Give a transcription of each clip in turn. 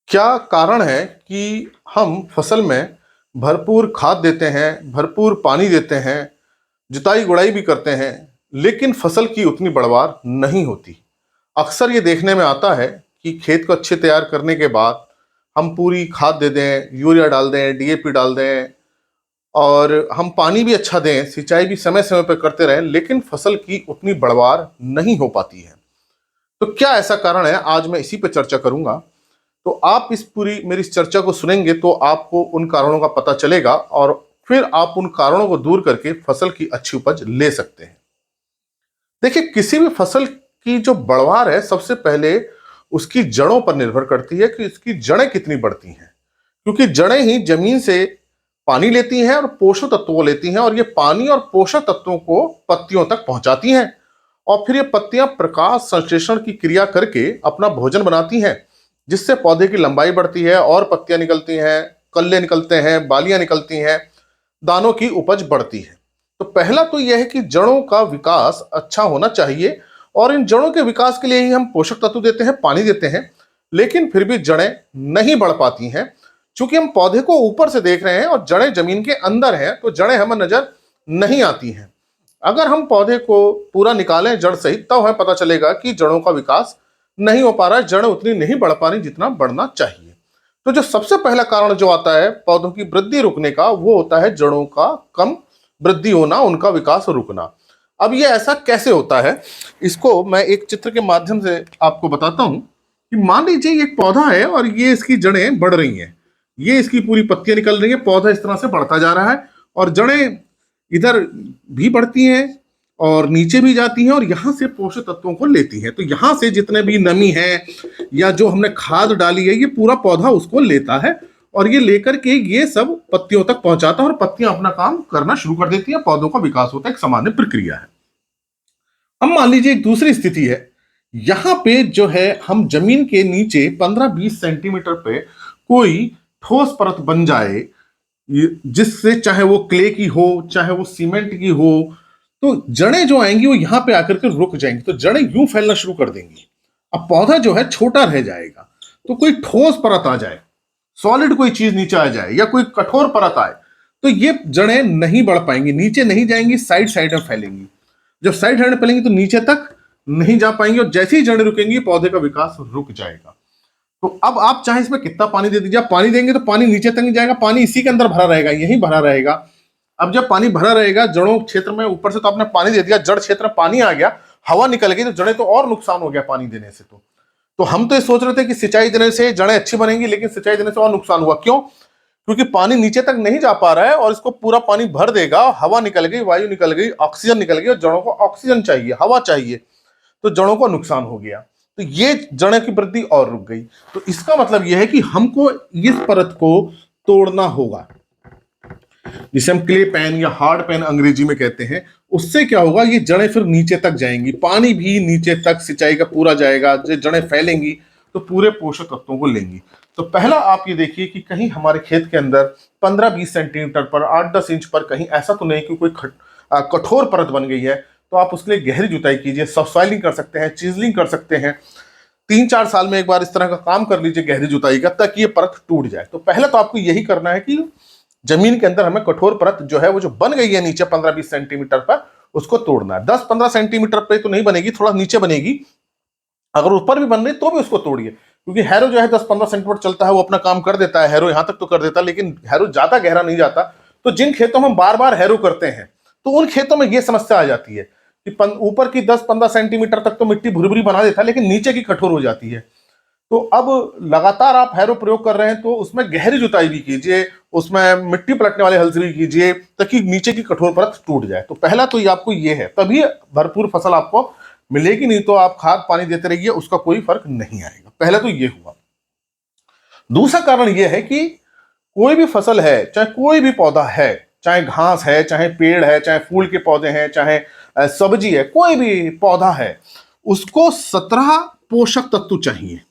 क्या कारण है कि हम फसल में भरपूर खाद देते हैं, भरपूर पानी देते हैं, जुताई-गुड़ाई भी करते हैं, लेकिन फसल की उतनी पैदावार नहीं होती? अक्सर ये देखने में आता है कि खेत को अच्छे तैयार करने के बाद हम पूरी खाद दे दें, यूरिया डाल दें, डीएपी डाल दें और हम पानी भी अच्छा दें, सिंचाई भी समय-समय पे करते रहें, लेकिन फसल की उतनी पैदावार नहीं हो पाती है। तो क्या ऐसा कारण है? आज मैं इसी पे चर्चा करूँगा। तो आप इस पूरी मेरी इस चर्चा को सुनेंगे तो आपको उन कारणों का पता चलेगा और फिर आप उन कारणों को दूर करके फसल की अच्छी उपज ले सकते हैं। देखिए, किसी भी फसल की जो बढ़वार है सबसे पहले उसकी जड़ों पर निर्भर करती है कि इसकी जड़ें कितनी बढ़ती हैं, क्योंकि जड़ें ही जमीन से पानी लेती हैं और पोषक तत्वों को लेती हैं और ये पानी और पोषक तत्वों को पत्तियों तक पहुंचाती हैं और फिर ये पत्तियां प्रकाश संश्लेषण की क्रिया करके अपना भोजन बनाती हैं, जिससे पौधे की लंबाई बढ़ती है और पत्तियां निकलती हैं, कल्ले निकलते हैं, बालियां निकलती हैं, दानों की उपज बढ़ती है। तो पहला तो यह है कि जड़ों का विकास अच्छा होना चाहिए और इन जड़ों के विकास के लिए ही हम पोषक तत्व देते हैं, पानी देते हैं, लेकिन फिर भी जड़ें नहीं बढ़ पाती हैं। चूंकि हम पौधे को ऊपर से देख रहे हैं और जड़ें जमीन के अंदर हैं, तो जड़ें हमें नजर नहीं आती हैं। अगर हम पौधे को पूरा निकालें जड़ सहित, तब हमें पता चलेगा कि जड़ों का विकास नहीं हो पा रहा है, जड़ें उतनी नहीं बढ़ पा रही जितना बढ़ना चाहिए। तो जो सबसे पहला कारण जो आता है पौधों की वृद्धि रुकने का, वो होता है जड़ों का कम वृद्धि होना, उनका विकास रुकना। अब ये ऐसा कैसे होता है, इसको मैं एक चित्र के माध्यम से आपको बताता हूं कि मान लीजिए ये एक पौधा है और ये इसकी जड़ें बढ़ रही हैं, ये इसकी पूरी पत्तियां निकल रही हैं, पौधा इस तरह से बढ़ता जा रहा है और जड़ें इधर भी बढ़ती हैं और नीचे भी जाती हैं और यहां से पोषक तत्वों को लेती हैं। तो यहां से जितने भी नमी है या जो हमने खाद डाली है, ये पूरा पौधा उसको लेता है और ये लेकर के ये सब पत्तियों तक पहुंचाता है और पत्तियां अपना काम करना शुरू कर देती हैं, पौधों का विकास होता है, एक सामान्य प्रक्रिया है। अब मान लीजिए एक दूसरी स्थिति है, यहां पे जो है हम जमीन के नीचे 15-20 सेंटीमीटर पे कोई ठोस परत बन जाए, जिससे चाहे वो क्ले की हो चाहे वो सीमेंट की हो, तो जड़ें जो आएंगी वो यहां पे आकर के रुक जाएंगी, तो जड़ें यूं फैलना शुरू कर देंगी। अब पौधा जो है छोटा रह जाएगा, तो कोई ठोस परत आ जाए, सॉलिड कोई चीज नीचे आ जाए या कोई कठोर परत आए, तो ये जड़ें नहीं बढ़ पाएंगी, नीचे नहीं जाएंगी, साइड साइड में फैलेंगी। जब साइड साइड में फैलेंगी तो नीचे तक नहीं जा पाएंगी और जैसे ही जड़ें रुकेंगी पौधे का विकास रुक जाएगा। तो अब आप चाहे इसमें कितना पानी दे दीजिए, आप पानी देंगे तो पानी नीचे तक नहीं जाएगा, पानी इसी के अंदर भरा रहेगा, यहीं भरा रहेगा। अब जब पानी भरा रहेगा जड़ों क्षेत्र में, ऊपर से तो आपने पानी दे दिया, जड़ क्षेत्र में पानी आ गया, हवा निकल गई, तो जड़ें तो और नुकसान हो गया पानी देने से। तो हम तो ये सोच रहे थे कि सिंचाई देने से जड़ें अच्छी बनेंगी, लेकिन सिंचाई देने से और नुकसान हुआ। क्यों? क्योंकि पानी नीचे तक नहीं जा पा रहा है और इसको पूरा पानी भर देगा, हवा निकल गई, वायु निकल गई, ऑक्सीजन निकल गई और जड़ों को ऑक्सीजन चाहिए, हवा चाहिए, तो जड़ों को नुकसान हो गया। तो ये जड़ों की वृद्धि और रुक गई। तो इसका मतलब यह है कि हमको इस परत को तोड़ना होगा, जिसे हम क्ले पैन या हार्ड पैन अंग्रेजी में कहते हैं। उससे क्या होगा, ये जड़ें फिर नीचे तक जाएंगी, पानी भी नीचे तक सिंचाई का पूरा जाएगा, जो जड़ें फैलेंगी तो पूरे पोषक तत्वों को लेंगी। तो पहला आप ये देखिए कि कहीं हमारे खेत के अंदर 15-20 सेंटीमीटर पर, 8-10 इंच पर कहीं ऐसा तो नहीं कि कोई कठोर परत बन गई है, तो आप उसके लिए गहरी जुताई कीजिए, सबसॉइलिंग कर सकते हैं, चिजलिंग कर सकते हैं। 3-4 साल में एक बार इस तरह का काम कर लीजिए गहरी जुताई का, ताकि ये परत टूट जाए। तो पहले तो आपको यही करना है कि जमीन के अंदर हमें कठोर परत जो है, वो जो बन गई है नीचे 15-20 सेंटीमीटर पर, उसको तोड़ना है। 10-15 सेंटीमीटर पे तो नहीं बनेगी, थोड़ा नीचे बनेगी, अगर ऊपर भी बन रही तो भी उसको तोड़िए, क्योंकि हैरो जो है 10-15 सेंटीमीटर चलता है, वो अपना काम कर देता है, हैरो यहां तक तो कर देता है, लेकिन हैरो ज्यादा गहरा नहीं जाता। तो जिन खेतों में हम बार बार हैरो करते हैं, तो उन खेतों में यह समस्या आ जाती है कि ऊपर की 10-15 सेंटीमीटर तक तो मिट्टी भुरभुरी बना देता है, लेकिन नीचे की कठोर हो जाती है। तो अब लगातार आप हैरो प्रयोग कर रहे हैं, तो उसमें गहरी जुताई भी कीजिए, उसमें मिट्टी पलटने वाले हल से भी कीजिए, ताकि नीचे की कठोर परत टूट जाए। तो पहला तो ये आपको ये है, तभी भरपूर फसल आपको मिलेगी, नहीं तो आप खाद पानी देते रहिए, उसका कोई फर्क नहीं आएगा। पहला तो ये हुआ। दूसरा कारण यह है कि कोई भी फसल है, चाहे कोई भी पौधा है, चाहे घास है, चाहे पेड़ है, चाहे फूल के पौधे हैं, चाहे सब्जी है, कोई भी पौधा है, उसको 17 पोषक तत्व चाहिए।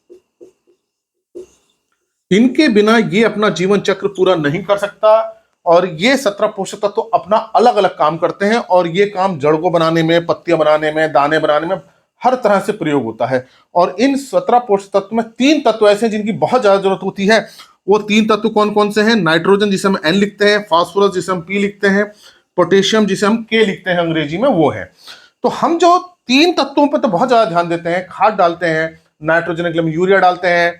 इनके बिना ये अपना जीवन चक्र पूरा नहीं कर सकता और ये 17 पोषक तत्व अपना अलग अलग काम करते हैं और ये काम जड़ को बनाने में, पत्तियां बनाने में, दाने बनाने में, हर तरह से प्रयोग होता है। और इन 17 पोषक तत्व में 3 तत्व ऐसे हैं जिनकी बहुत ज्यादा जरूरत होती है। वो 3 तत्व कौन कौन से हैं? नाइट्रोजन जिसे हम N लिखते हैं, फास्फोरस जिसे हम P लिखते हैं, पोटेशियम जिसे हम K लिखते हैं अंग्रेजी में, वो है। तो हम जो 3 तत्वों पर तो बहुत ज्यादा ध्यान देते हैं, खाद डालते हैं, नाइट्रोजन के लिए हम यूरिया डालते हैं,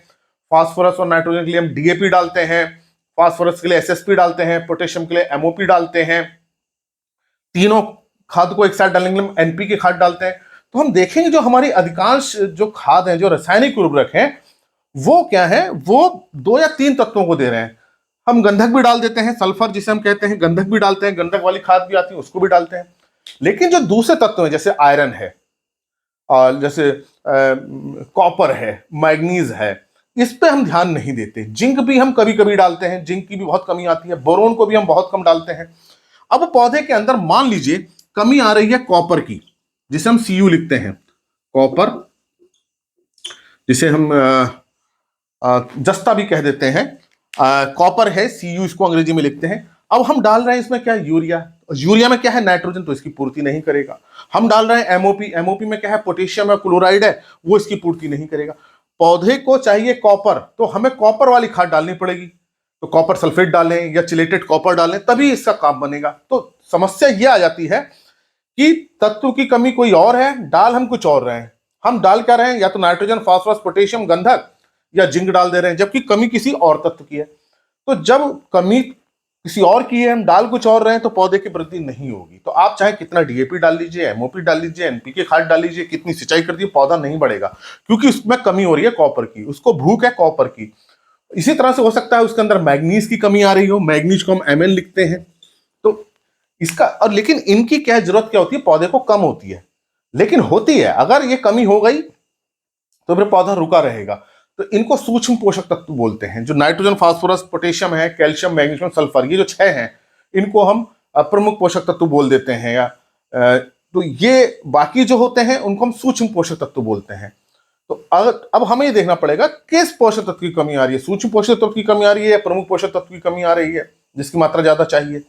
फास्फोरस और नाइट्रोजन के लिए हम DAP डालते हैं, फास्फोरस के लिए SSP डालते हैं, पोटेशियम के लिए MOP डालते हैं, तीनों खाद को एक साथ डालने के लिए हम NPK खाद डालते हैं। तो हम देखेंगे जो हमारी अधिकांश जो खाद हैं, जो रासायनिक उर्वरक हैं, वो क्या है? वो 2 या 3 तत्वों को दे रहे हैं। हम गंधक भी डाल देते हैं, सल्फर जिसे हम कहते हैं, गंधक भी डालते हैं, गंधक वाली खाद भी आती है, उसको भी डालते हैं। लेकिन जो दूसरे तत्व हैं, जैसे आयरन है, और जैसे कॉपर है, मैग्नीज है, इस पे हम ध्यान नहीं देते। जिंक भी हम कभी कभी डालते हैं, जिंक की भी बहुत कमी आती है। बोरोन को भी हम बहुत कम डालते हैं। अब पौधे के अंदर मान लीजिए कमी आ रही है कॉपर की, जिसे हम Cu लिखते हैं, कॉपर जिसे हम जस्ता भी कह देते हैं, कॉपर है, Cu इसको अंग्रेजी में लिखते हैं। अब हम डाल रहे हैं इसमें क्या? यूरिया। यूरिया में क्या है? नाइट्रोजन, तो इसकी पूर्ति नहीं करेगा। हम डाल रहे हैं MOP, MOP में क्या है? पोटेशियम या क्लोराइड है, वो इसकी पूर्ति नहीं करेगा। पौधे को चाहिए कॉपर, तो हमें कॉपर वाली खाद डालनी पड़ेगी। तो कॉपर सल्फेट डालें या चिलेटेड कॉपर डालें, तभी इसका काम बनेगा। तो समस्या यह आ जाती है कि तत्व की कमी कोई और है, डाल हम कुछ और रहे हैं। हम डाल क्या रहे हैं? या तो नाइट्रोजन, फास्फोरस, पोटेशियम, गंधक या जिंक डाल दे रहे हैं, जबकि कमी किसी और तत्व की है। तो जब कमी किसी और की है, हम डाल कुछ और रहे हैं, तो पौधे की वृद्धि नहीं होगी। तो आप चाहे कितना DAP डाल लीजिए, MOP डाल लीजिए, NPK खाद डाल लीजिए, कितनी सिंचाई कर दीजिए, पौधा नहीं बढ़ेगा, क्योंकि उसमें कमी हो रही है कॉपर की, उसको भूख है कॉपर की। इसी तरह से हो सकता है उसके अंदर मैग्नीज की कमी आ रही हो, मैग्नीज को हम Mn लिखते हैं। तो इसका और लेकिन इनकी क्या जरूरत क्या होती है? पौधे को कम होती है, लेकिन होती है। अगर ये कमी हो गई तो फिर पौधा रुका रहेगा। तो इनको सूक्ष्म पोषक तत्व बोलते हैं। जो नाइट्रोजन, फास्फोरस, पोटेशियम है, कैल्शियम, मैग्नीशियम, सल्फर, ये जो 6 हैं, इनको हम प्रमुख पोषक तत्व बोल देते हैं। या तो ये बाकी जो होते हैं उनको हम सूक्ष्म पोषक तत्व बोलते हैं। तो अब हमें ये देखना पड़ेगा किस पोषक तत्व की कमी आ रही है। सूक्ष्म पोषक तत्व की कमी आ रही है या प्रमुख पोषक तत्व की कमी आ रही है, जिसकी मात्रा ज्यादा चाहिए।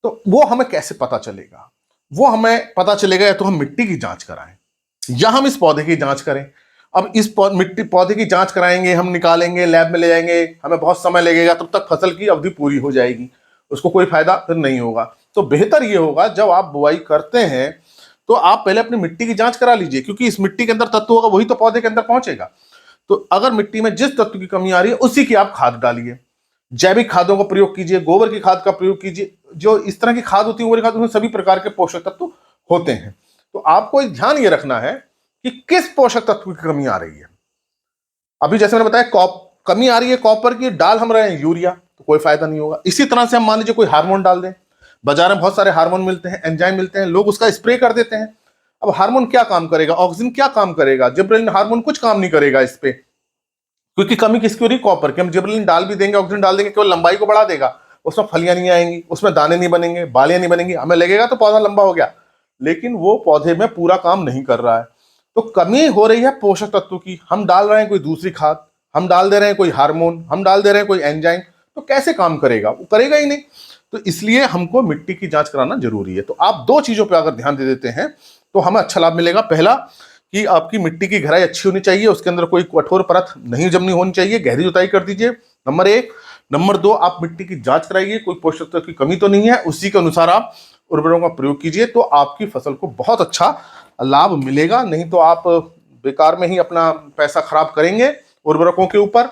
तो वो हमें कैसे पता चलेगा? वो हमें पता चलेगा या तो हम मिट्टी की जांच कराएं या हम इस पौधे की जांच करें। अब इस पौधे की जांच कराएंगे, हम निकालेंगे, लैब में ले जाएंगे, हमें बहुत समय लगेगा, तब तक फसल की अवधि पूरी हो जाएगी, उसको कोई फायदा फिर नहीं होगा। तो बेहतर ये होगा जब आप बुआई करते हैं तो आप पहले अपनी मिट्टी की जांच करा लीजिए, क्योंकि इस मिट्टी के अंदर तत्व होगा वही तो पौधे के अंदर पहुंचेगा। तो अगर मिट्टी में जिस तत्व की कमी आ रही है उसी की आप खाद डालिए। जैविक खादों का प्रयोग कीजिए, गोबर की खाद का प्रयोग कीजिए। जो इस तरह की खाद होती है, गोबर खाद, उसमें सभी प्रकार के पोषक तत्व होते हैं। तो आपको ध्यान ये रखना है कि किस पोषक तत्व की कमी आ रही है। अभी जैसे मैंने बताया कमी आ रही है कॉपर की, डाल हम रहे हैं यूरिया, तो कोई फायदा नहीं होगा। इसी तरह से हम मान लीजिए कोई हार्मोन डाल दें, बाजार में बहुत सारे हार्मोन मिलते हैं, एंजाइम मिलते हैं, लोग उसका स्प्रे कर देते हैं। अब हार्मोन क्या काम करेगा? ऑक्सीजन क्या काम करेगा? जिब्रेलिन हार्मोन कुछ काम नहीं करेगा इस पे, क्योंकि कमी किसकी हो रही? कॉपर की। हम जिब्रेलिन डाल भी देंगे, ऑक्सीजन डाल देंगे, केवल लंबाई को बढ़ा देगा, उसमें फलियां नहीं आएंगी, उसमें दाने नहीं बनेंगे, बालियां नहीं बनेंगी, हमें लगेगा तो पौधा लंबा हो गया, लेकिन वो पौधे में पूरा काम नहीं कर रहा है। तो कमी हो रही है पोषक तत्व की। हम डाल रहे हैं कोई दूसरी खाद, हम डाल दे रहे हैं कोई हार्मोन, हम डाल दे रहे हैं कोई एंजाइम, तो कैसे काम करेगा? वो करेगा ही नहीं। तो इसलिए हमको मिट्टी की जांच कराना जरूरी है। तो आप 2 चीजों पर अगर ध्यान दे देते हैं तो हमें अच्छा लाभ मिलेगा। पहला कि आपकी मिट्टी की गहराई अच्छी होनी चाहिए, उसके अंदर कोई कठोर परत नहीं जमनी होनी चाहिए, गहरी जुताई कर दीजिए, नंबर 1। नंबर 2, आप मिट्टी की जांच कराइए, कोई पोषक तत्व की कमी तो नहीं है, उसी के अनुसार आप उर्वरकों का प्रयोग कीजिए, तो आपकी फसल को बहुत अच्छा लाभ मिलेगा। नहीं तो आप बेकार में ही अपना पैसा खराब करेंगे उर्वरकों के ऊपर।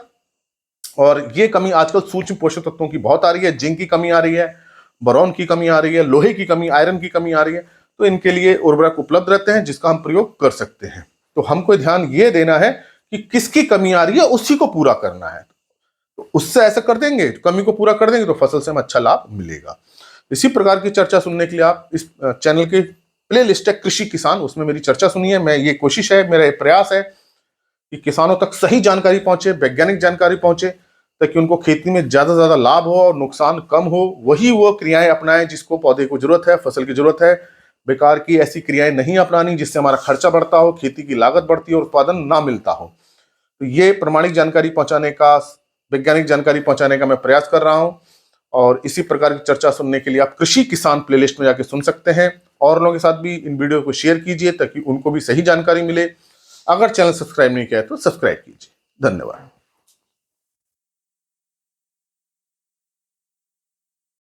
और ये कमी आजकल सूक्ष्म पोषक तत्वों की बहुत आ रही है, जिंक की कमी आ रही है, बोरॉन की कमी आ रही है, लोहे की कमी, आयरन की कमी आ रही है। तो इनके लिए उर्वरक उपलब्ध रहते हैं जिसका हम प्रयोग कर सकते हैं। तो हमको ध्यान ये देना है कि किसकी कमी आ रही है उसी को पूरा करना है। तो उससे ऐसा कर देंगे, कमी को पूरा कर देंगे, तो फसल से हमें अच्छा लाभ मिलेगा। इसी प्रकार की चर्चा सुनने के लिए आप इस चैनल के प्ले लिस्ट है कृषि किसान, उसमें मेरी चर्चा सुनिए। मैं ये कोशिश है, मेरा ये प्रयास है कि किसानों तक सही जानकारी पहुंचे, वैज्ञानिक जानकारी पहुंचे, ताकि उनको खेती में ज्यादा से ज्यादा लाभ हो और नुकसान कम हो। वही वो क्रियाएं अपनाएं जिसको पौधे को जरूरत है, फसल की जरूरत है। बेकार की ऐसी क्रियाएं नहीं अपनानी जिससे हमारा खर्चा बढ़ता हो, खेती की लागत बढ़ती हो और उत्पादन ना मिलता हो। तो ये प्रमाणिक जानकारी पहुंचाने का, वैज्ञानिक जानकारी पहुंचाने का मैं प्रयास कर रहा हूं। और इसी प्रकार की चर्चा सुनने के लिए आप कृषि किसान प्लेलिस्ट में जाके सुन सकते हैं। और लोगों के साथ भी इन वीडियो को शेयर कीजिए ताकि उनको भी सही जानकारी मिले। अगर चैनल सब्सक्राइब नहीं किया है तो सब्सक्राइब कीजिए। धन्यवाद।